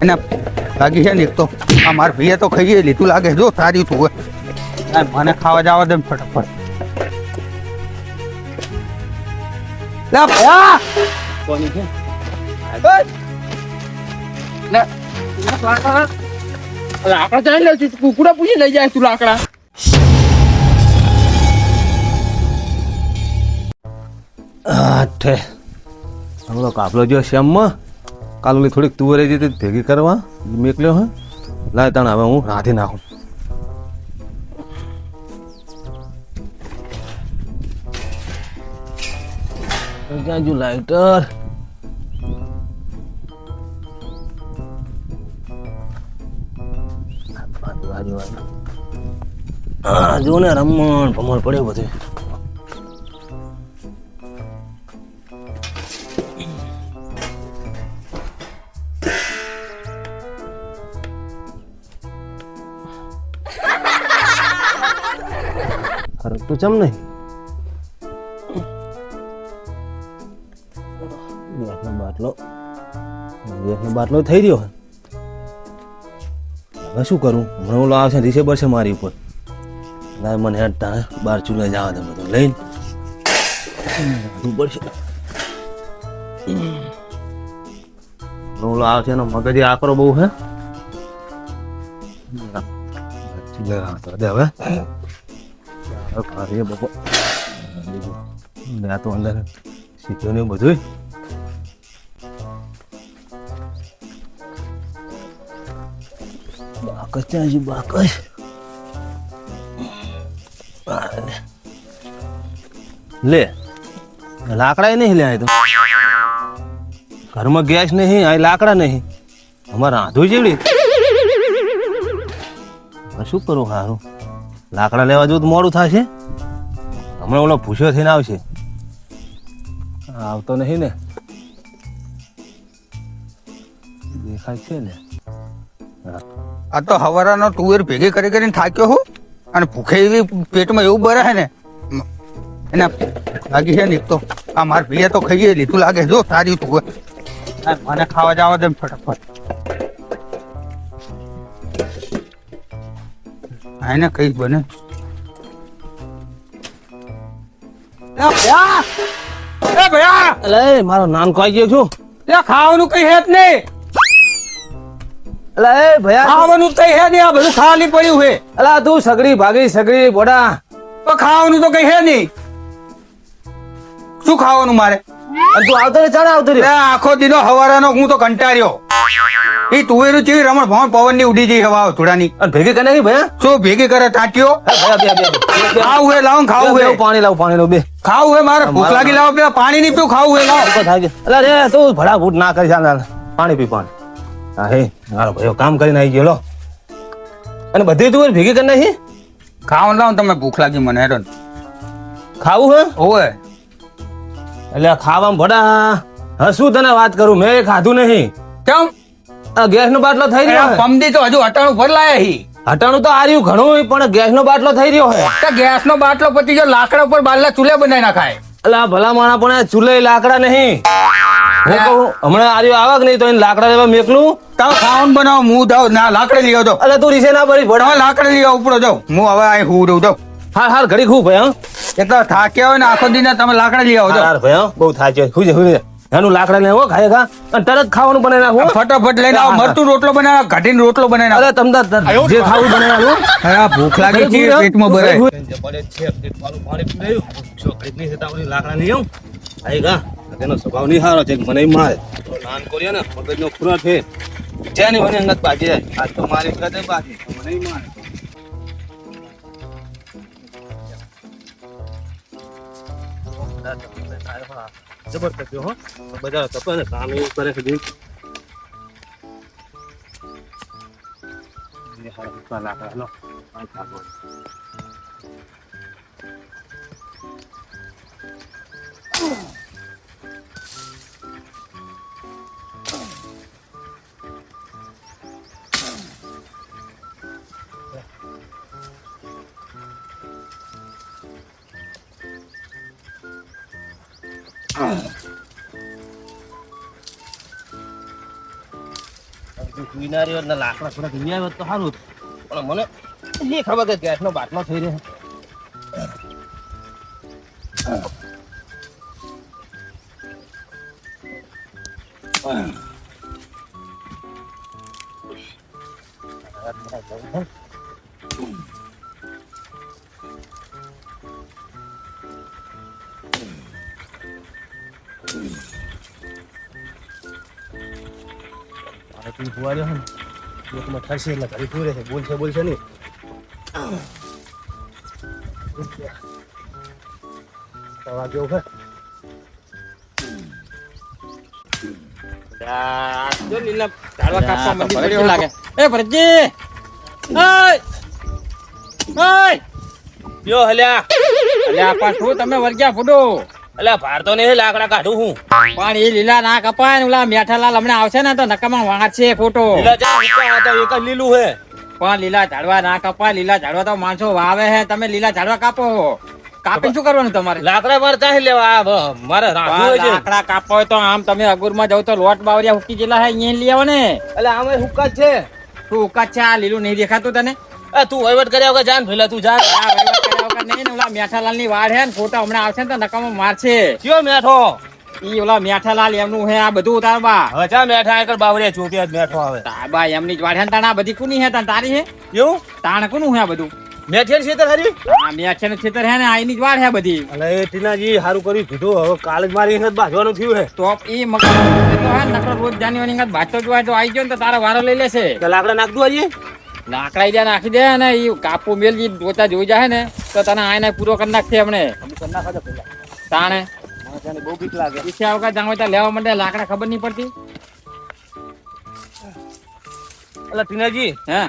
એના લાગી છે ને એક તો આ માર ભાઈએ તો ખાઈએ લીધું લાગે જો સારી તું હોય મને ખાવા જવા દે ફટાફટ લા ભયા કોની છે લાકડા ચાલી લે છે કુકડા પૂછી લઈ જાય તું લાકડા આઠે હમણાં કાપલો જો શ્યામમાં કાલની થોડીક તુવરે જતી ભેગી કરવા મેકલ્યો હે લાય તાણ હવે હું રાંધી નાખું જાજુ લાઇટર જો ને રમણ ભમણ પડ્યો બધું ફરક તો ચમ નહીં ગેસનો બાટલો થઈ રહ્યો હવે શું કરું હમણાં ઓલો આવશે રીસે બરશે મારી ઉપર લાય મને હેઠતા બહાર ચૂલે જવા દે બધું લઈને પડશે ઓલો આવશે એનો મગજ આકરો બહુ હે હવે ખારી બપો તો અંદર શીખ્યો ને બધું બાકસ ત્યાં હજુ બાકસ લે લાકડા નહીં લે તો ઘરમાં ગેસ નહીં આ લાકડા નહીં અમારે રાંધું જેવડી શું કરું સારું લાકડા લેવા જવું તો મોડું થશે હમણાં ઓલો ભૂસ્યો થઈને આવશે આવતો નહીં ને દેખાય છે ને આ તો હવારાનો તુવેર ભેગી કરી કરીને થાક્યો હું અને ભૂખે એવી પેટમાં એવું બરે છે ને એના લાગી છે ને એક તો આ માર ભાઈએ તો ખાઈએ લીધું લાગે જો સારી તું હોય મને ખાવા જવા દે ફટાફટ હા ને કઈ બને અલે મારો નાનકો આવી ગયો છું ખાવાનું કઈ હે જ નહીં અલે ભયા ખાવાનું કઈ હે નહીં આ બધું ખાલી પડ્યું હે અલા તું સગડી ભાગી સગડી બોડા તો ખાવાનું તો કઈ હે નહીં શું ખાવાનું મારે તું આવતો રે ચાલ આવતો રે આખો દીનો હવારાનો હું તો કંટાળ્યો એ તુવેરું ચીવી રમણ ભવન પવન ની ઉડી જઈ હવા થોડાની ભેગી કરે નહીં ભયા શું ભેગી કરે ટાંટીઓ ખાવું હે લાવ ખાવું હે પાણી લાવ બે ખાવું હે મારે ભૂખ લાગી લાવ પેલા પાણી ની પીવું ખાવું હે લાવ અલા રે તું ભડા ભૂટ ના કરી ચાલ પાણી પી પાણી હા હે મારો ભાઈઓ કામ કરીને આવી ગયો લો અને બધી તું ભેગી કરી નાખી ખાવાનું લાવ તમે ભૂખ લાગી મને હેરો ખાવું હે ઓય એટલે ખાવામાં ભડા હસું તને વાત કરું મેં ખાધું નહીં કેમ ગેસ નો બાટલો થઈ રહ્યો પમદી તો હજુ હટાણું ભર લાયા હી હટાણું તો આર્યું ઘણું પણ ગેસ નો બાટલો થઈ રહ્યો હે તો ગેસ નો બાટલો પછી જો લાકડા ઉપર બાટલા ચૂલે બનાવી નાખાય એટલે ભલા માણા પણ ચૂલે લાકડા નહીં હું કહું હમણાં આર્યું આવક નહીં તો એને લાકડા લેવા મેકલું તાવ ખાવાનું બનાવો હું જાવ ના લાકડે લઈ આવજો એટલે તું રીસે ના પડી ભડા લાકડે લઈ આવ ઉપડો જાવ હું હવે અહીં હું રહું જાઉં હા હાર ઘડી ખૂબ ભાઈ એટલે થાક્યા હોય ને આખો દિન તમે લાકડા લઈ આવો હા ભાઈ બહુ થાય છે હુજે હુજે એનું લાકડા લેવો ખાય ખા અને તરત ખાવાનું બનાવી નાખો ફટાફટ લઈને આવો મરતું રોટલો બનાવ ઘાટીને રોટલો બનાવી નાખો અરે તમને જે ખાવું બનાવી નાખો અરે ભૂખ લાગી છે પેટમાં ભરાય લાકડા નહીં આવું આઈ ગા તેનો સ્વભાવ નહીં સારો છે મને મારે નાન કોરિયા ને મગજનો ખુરાક છે જેની મને અંગત બાજી આજ તો મારી કદે બાજી મને મારે જબરદસ્ત હો બધા તપે ને કામ એવું કરે છે દેખ ये हर का लाकड़ा लो आ खाबो વિનારીઓ ને લાકડા થોડાક લઈ આવ્યો તો સારું હતું. પણ મને એ ખબર કે ગેસનો બાટલો થઈ રહ્યો. તું ફુવાર્યો હે ને એકમાં થશે એટલે ઘડી પૂરે છે બોલશે નહીં. સવા જેવું છે. જો લીલા ઝાડવા કાપવા મંડી પડ્યો લાગે. એ ભરતજી, ઓય ઓય યો હલ્યા અલ્યા આપા શું તમે વર્ગ્યા ફૂડો? અલ્યા ભાર તો નહીં લાકડા કાઢું હું. પણ એ લીલા ના કપાય ને ઓલા મેઠાલાલ હમણાં આવશે ને તો નકામાં વાંચ છે ખોટો. લીલા ઝાડવા તો એક જ લીલું હે. પણ લીલા ઝાડવા ના કપાય. લીલા ઝાડવા તો માણસો વાવે હે, તમે લીલા ઝાડવા કાપો. કાપી શું કરવાનું તમારે? લાકડા મારે ચાહી લેવા મારે રાખવું હોય છે. લાકડા કાપવા હોય તો આમ તમે અગુરમાં જાવ તો લોટ બાવરિયા હુકી જેલા હે અહીંયા લઈ આવો ને. એટલે આમે હુક્કા જ છે. તું હુકા છે, આ લીલું નહીં દેખાતું તને? તું વહીવટ કર્યા વગર જાન ભેલા તું જા. આ વહીવટ કર્યા વગર નહીં ને ઓલા મેઠાલાલ ની વાડ હે ને ખોટા હમણાં આવશે ને તો નકામાં મારશે. કયો મેઠો? ઈ ઓલા મેઠાલાલ એમનું હે આ બધું તારબા. હવે ચા મેઠા એકર બાવરિયા ચોટિયા જ મેઠો આવે. તારબા એમની જ વાડ હે ને તાણ આ બધી કોની હે? તાણ તારી હે? એવું તાણ કોનું હે આ બધું? મેઠિયા છે તો ખરી. આ મેઠે ને છેતર હે ને આઈની જ વાડ હે બધી. અલે એ ટીનાજી સારું કર્યું કીધું. હવે કાલે જ મારી ઇંગત બાંધવાનું થયું હે. તો ઈ મકાન તો હે ને નકરો રોજ જાની ની બાતો જોવા જો આવી ગયો ને તો તારા વારો લઈ લેશે. તો લાકડા નાખ દઉં હજી. લાકડા ઈ નાખી દે ને ઈ કાપુ મેલજી દોતા જોઈ જાય ને તો તને આઈને પૂરો કરી નાખશે હમણે. કરી નાખો પેલા. તાણે મને બહુ બીક લાગે. ઈચ્છા વગર જાણો ત્યાં લેવા માટે લાકડા ખબર નહીં પડતી. અલે ટીનાજી હે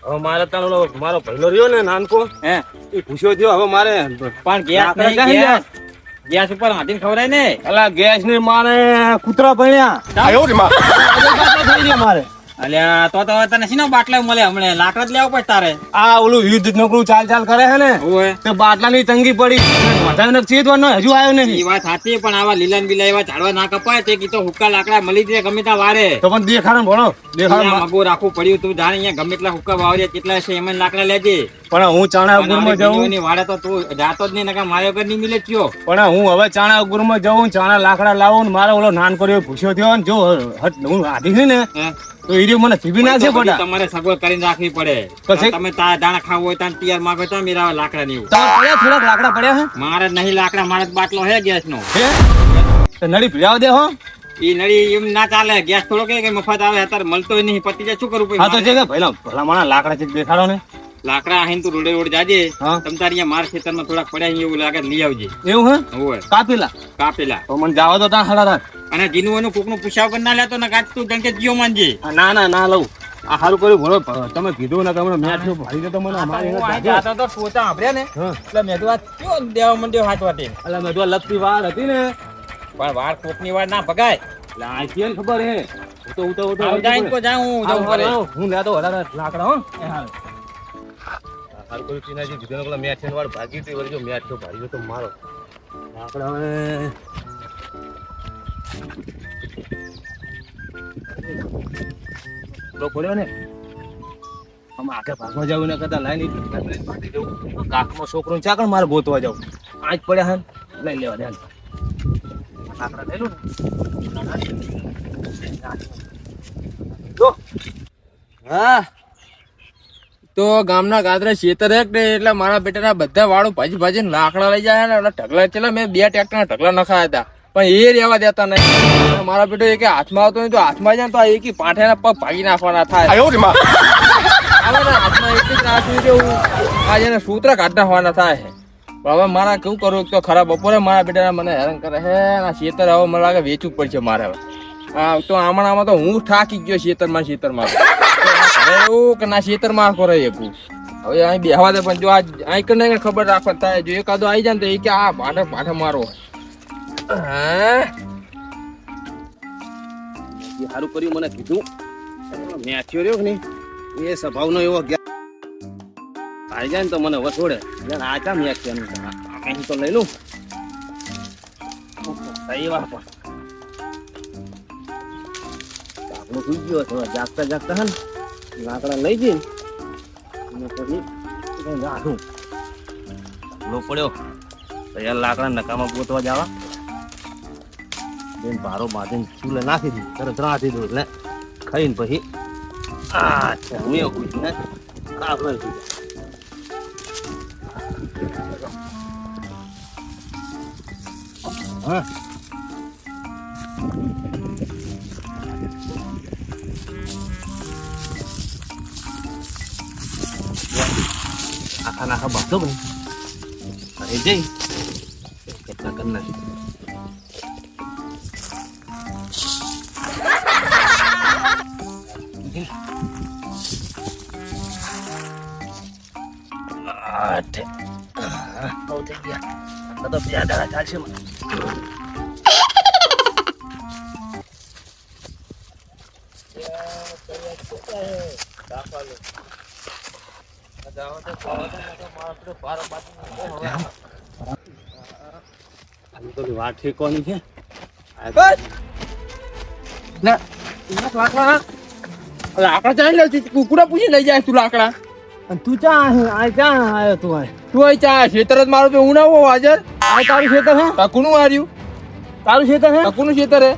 હવે મારે તાણ ઓલો મારો ભઈલો રહ્યો ને નાનકો હે એ પૂછ્યો થયો. હવે મારે પણ ગેસ લાકડા નહીં, ક્યાંથી ગેસ. ગેસ ઉપર હાથીને ખવડાય ને. અલા ગેસ ને મારે કૂતરા ભણ્યા મારે. અલ્યા તો તને શીનો બાટલા મળે હમણે? લાકડા જ લેવા પડે તારે. આ ઓલું યુદ્ધ નોકરું ચાલ કરે છે ને ઓય તે બાટલાની તંગી પડી. વધારે ચેતવાનો હજુ આવ્યો ઈ નહીં. વાત સાચી, પણ આવા લીલા ને બીલા એવા ઝાડવા ના કપાય. તે કીધો હુક્કા લાકડા મળી જાય ગમે ત્યાં વારે. તો પણ દેખાડો ભણો અહીંયા મગો રાખવું પડ્યું. તું જાણે અહીંયા ગમે એટલા હુક્કા વાવર્યા કેટલા છે એમાં લાકડા લેજે. પણ હું ચાણા ઉગુરમાં જાઉં. ની વાડે તો તું જાતો જ નહીં, નકા મારે વગર નહીં મિલે થયો. પણ હું હવે ચાણા ઉગુરમાં જાઉં, ચાણા લાકડા લાવું ને મારે ઓલો નાન કર્યો પૂછ્યો થયો ને જો હું આધી છે ને હે? તો એ મને સીબી નાખશે પડા. તમારે સગવડ કરીને રાખવી પડે. પછી? તમે દાણા ખાવું હોય તો તૈયાર માંગો તો મેરા લાકડા નહીં. પડ્યા થોડાક લાકડા પડ્યા હે મારે નહીં લાકડા, મારે બાટલો હે ગેસ નો. હે? તો નળી પીડાવ દે હો. ઈ નળી એમ ના ચાલે. ગેસ થોડો કે મફત આવે અત્યારે મળતો નહીં. પતી જાય શું કરવું પછી હા તો મારે? છે કે ભલા માણા લાકડા છે દેખાડો ને. લાકડા આહીન તું રોડે રોડ જાજે. હા. તમ તાર અહીંયા માર ખેતરમાં થોડાક પડ્યા છે એવું લાગે લઈ આવજે. એવું હે હોય કાપીલા કાપેલા. તો મને જાવા તો ત્યાં હડા રાખ. અને જીનું એનું કોકનું પૂછાવ કરી ના લેતો ને કાચ તું ડંકે જીઓ માનજે. ના ના ના લઉં. આ સારું કર્યું ભણો. તમે કીધું ને તમને મેચ ભારી દે તો મને અમારી હું એને અહીં લાગે. જાતો તો પોતા સાંભળ્યા ને હા. એટલે મેં તો આ કેવો દેવા માંડ્યો હાથ વાટી. અલા મેં તો લપતી વાર હતી ને પણ વાળ કોકની વાળ ના ભગાય. એટલે આ કેમ ખબર હે આવ જાય તો જાઉં હું જવું પડે. હું લેતો વધારે લાકડા હો. સારું કર્યું ટીનાજી કીધું ને પેલા મેચ વાળ ભાગી હતી વળી જો મેચ તો ભારી ગયો તો મારો લાકડા હવે પડ્યો ને આમ આગળ ભાગવા જાવ ને કરતા લાઈન ભાગી જવું. કાકનો છોકરો ચાકણ મારે ગોતવા જાવ. આજ પડ્યા હે લઈ લેવા દે. લાકડા લઈ લો ને જો. હા તો ગામના ગાદરા ખેતર હે ને એટલે મારા બેટાના બધા વાળો ભાજી ભાજીને લાકડા લઈ જાય ને ઢગલા ચેલા મેં 2 ટ્રેક્ટરના ઢગલા નખાયા હતા પણ એ રહેવા દેતા નહીં. મારા બેટો એક હાથમાં આવતો નહીં તો હાથમાં જાય તો આ એકી પાઠેના પગ ભાગી નાખવાના થાય. હાથમાં એક જ નાખ્યું જેવું આ જેને સૂત્ર કાઢ નાખવાના થાય છે. પણ હવે મારા કેવું કરું? એક તો ખરા બપોરે મારા બેટા મને હેરાન કરે છે. આ ખેતર હવે મને લાગે વેચવું પડશે મારે હવે. હા તો આમાં તો હું થાકી ગયો ખેતરમાં એવું કે ના ખેતરમાં કરે એકું. હવે અહીં બેહવા દે પણ જો આ અહીં કને ખબર રાખવા થાય. જો એકાદો આવી જાય ને તો એ કે આ પાઠે મારો. હા એ સારું કર્યું મને કીધું. મેચ્યો રહ્યો કે નહીં એ સ્વભાવનો એવો આવી જાય ને તો મને વસોડે. આ ચા મેચ્યાનું અહીં તો લઈ લઉં. સહી વાત પણ આપણો સુઈ ગયો હતો જાગતા જાગતા હે ને લાકડા લઈ જઈને અને પછી રાખું લો પડ્યો તૈયાર લાકડા નકામાં ગોતવા જવા બેન ભારો બાંધીને ચૂલે નાખી દીધું તરત રાંધી દઉં એટલે ખાઈને પછી અચ્છા હું એવું કુછ ને આપણે હા આખા નાખા બાંધો ભાઈ અરે જઈ કેટલા કરી નાખી તો બે દાડા ચાલશે વાત ઠેકવાની છે લાકડા ચાલી લે કુકડા પૂછી લઈ જાય તું લાકડા તું ચા આવ્યો તું તું અહીં ચા ખેતર જ મારું હું ના હોઉં હાજર તારું ખેતર હે ટકુનું હાર્યું તારું ખેતર હે ટકુનું ખેતર હે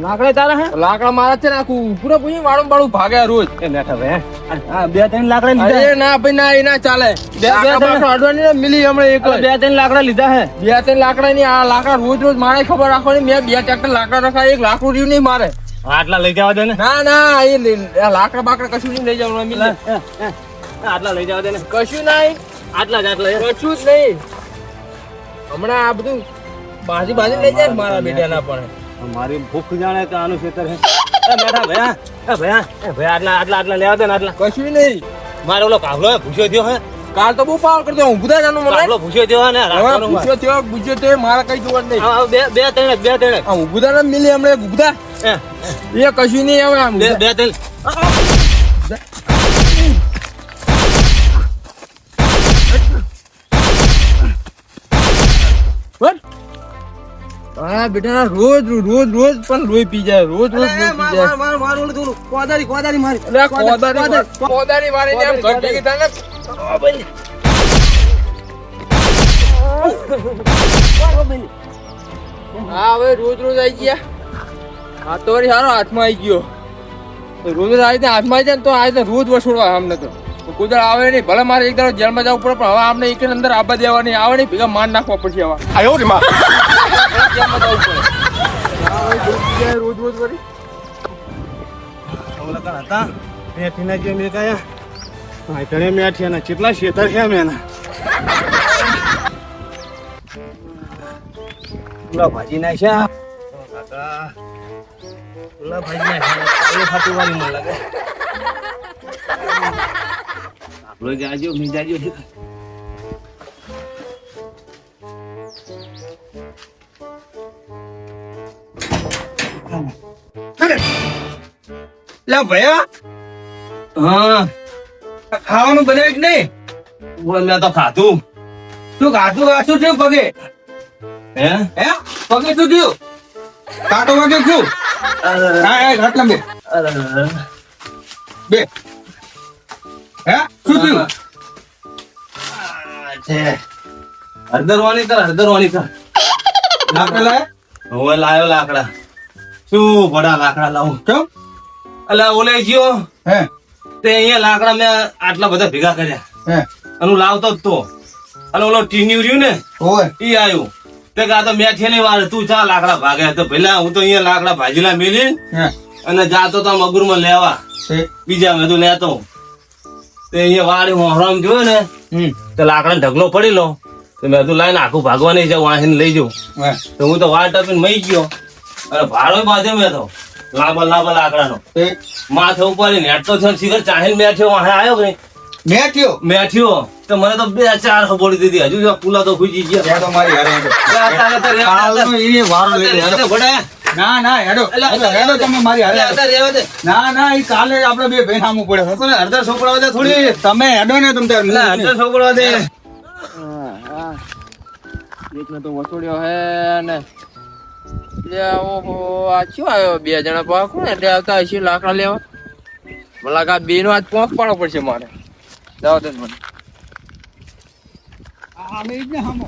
લાકડા તારા હે લાકડા મારા છે ને આખું પૂરા પૂછી વાળું બાળું ભાગે રોજ એ બેઠા ભાઈ હા બે ત્રણ લાકડા લીધા અરે ના ભાઈ ના એ ના ચાલે અડવાની મિલી હમણાં એક બે ત્રણ લાકડા લીધા હે બે ત્રણ લાકડા ની આ લાકડા રોજ રોજ મારે ખબર રાખવાની મેં બે ટ્રેક્ટર લાકડા રખાય એક લાકડું રહ્યું નહીં મારે આટલા લઈ જવા દે ને ના ના એ લાકડા બાકડા કશું નહીં લઈ જવાનું મિલે આટલા લઈ જવા દે ને કશું નહીં આટલા જ આટલા કશું જ નહીં હમણાં આ બધું બાજી બાજી લઈ જાય મારા બેટાના પણ મારી ભૂખ જાણે કે આનું ખેતર હે બેઠા ભયા આટલા લેવા દે ને આટલા કશું નહીં મારે ઓલો કાવલો ભૂસ્યો થયો હે કાલ તો બહુ પાવર કરતો હું બધા જાનું મને કાવલો ભૂસ્યો થયો હે ને રાખવાનો પૂછ્યો થયો મારે કઈ જોવા નહીં બે ત્રણ હું બધા ના મિલી હમણાં ગુગદા એ કશું નહીં હવે આમ બે ત્રણ હા બેટા રોજ રોજ રોજ પણ લોહી પી જાય રોજ રોજ લોહી પી જાય માર ઓલું થોડું કોદારી મારી અરે કોદારી મારી ને આમ ઘર ભેગી થાય ને હા હવે રોજ રોજ આવી ગયા હા તો વળી સારો હાથમાં આવી ગયો રોજ રોજ આવી હાથમાં આવી જાય ને તો આ રોજ વસોડવા અમને તો કુદર આવે નહીં ભલે મારે એક દાડો જેલમાં જવું પડે પણ હવે આપણે એક અંદર આબા દેવા નહીં આવે નહીં ભેગા માન નાખવા પડશે હવે જેલમાં જવું પડે રોજ રોજ વળી ઓલા કણ હતા મેઠીના જે મેં કયા હા તણે મેઠિયાના કેટલા શેતર છે મેના પૂરા ભાજી નાખ્યા કાકા પૂરા ભાજી નાખ્યા એ ફાટી વાળી મને લાગે આપણો જાજો મી જાજો લા ભયા હા ખાવાનું બનાવ્યું કે નહીં બોલ મેં તો ખાધું શું ખાધું શું થયું પગે હે હે પગે શું થયું કાંટો વાગ્યો શું હા ઘાટલા બે હે શું થયું હળદરવાની કર લાકડા લાયા હવે લાયો લાકડા શું ભડા લાકડા લાવું કેમ અલા ઓલે ગયો હે તે અહીંયા લાકડા મેં આટલા બધા ભેગા કર્યા હે અને હું લાવતો જ તો અને ઓલો ટીન્યુ રહ્યું ને ઓય ઈ આવ્યું તે કે આ તો મેઠે ની વાર તું ચા લાકડા ભાગે તો પેલા હું તો અહીંયા લાકડા ભાજીલા મેલી હે અને જાતો તો મગુરમાં લેવા તે બીજા બધું લેતો તે અહીંયા વાળી હોરામ જોયો ને તો લાકડા ઢગલો પડી લો તો મેં તું લાઈને આખું ભાગવા નહીં જાઉં વાહીને લઈ જાઉં હે તો હું તો વાળ ટપીને મઈ ગયો અને ભાડો બાંધ્યો મેં તો લાંબા લાકડાનો તે માથે ઉપાડીને હેઠતો થયો શિખર ચાહીને મેઠ્યો વાહે આવ્યો કે મેઠ્યો મેઠ્યો તો મને તો 2-4 બોલી દીધી હજુ જો પુલા તો ખુજી ગયા ત્યાં તો મારી હારે હતો. કાલનો એ વારો લઈ લે, હેડો. ના ના હેડો હેડો તમે મારી હારે હેડો. ના ના એ કાલે આપણે બે ભાઈ સામું પડે અડધા છોકરા દે થોડી તમે હેડો ને તમ તાર અડધા છોકરા દે એકને તો વસોડ્યો હે ને એટલે ઓહો આ શું આવ્યો 2 જણા પા કોણ એટલે આવતા હશે લાકડા લેવા ભલા કા બે નો આજ પોંખ પાડવો પડશે મારે જાવ દે મને અમે જ ને હામો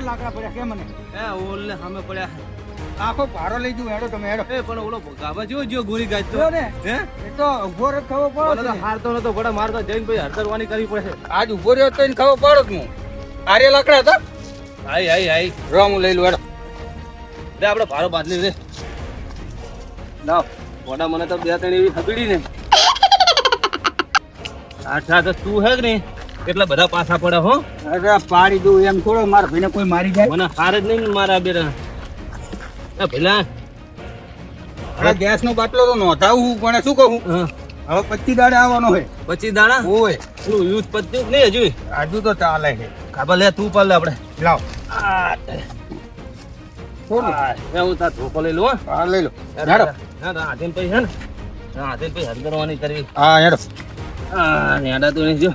લાકડા પડ્યા કે મને ઓલે સામે પડ્યા આખો પારો લઈ જઉં હેડો તમે હેડો એ પણ ઓલો ગાભા જેવો જો ગોરી ગાજ તો જો ને હે એ તો ઉભો રે ખબર ઓલો પડે તો હારતો નતો ઘોડા મારતો જઈને પછી હરતરવાની કરવી પડે આજ ઉભો રહ્યો તો એને ખબર પડે હું આરે લાકડા હતા આઈ રો હું લઈ લઉં હેડો રે આપણે ભારો બાદલી રે લાવ ઘોડા મને તો 2-3 એવી હગડી ને આઠા તો તું હે કે નહીં કેટલા બધા પાછા પડે હો અરે પાડી દઉં એમ થોડો મારા ભાઈને કોઈ મારી જાય મને હાર જ નહીં ને મારા બેરા એ ભલા અરે ગેસ નો બાટલો તો નોંધાવું પણ શું કહું હા હવે 25 દાડે આવવાનો છે 25 દાણા ઓય તું યુઝ પત્યું કે નહીં હજુ આજુ તો ચાલે છે ખાબા લે તું પાલ લે આપણે લાવ હું તાર ધોકો લઈ લઉં હો હા લઈ લો હેડો હા તો હાથે પછી હે ને હાથે પછી હદ કરવાની કરવી હા હેડો હા નેડા તો નહીં જો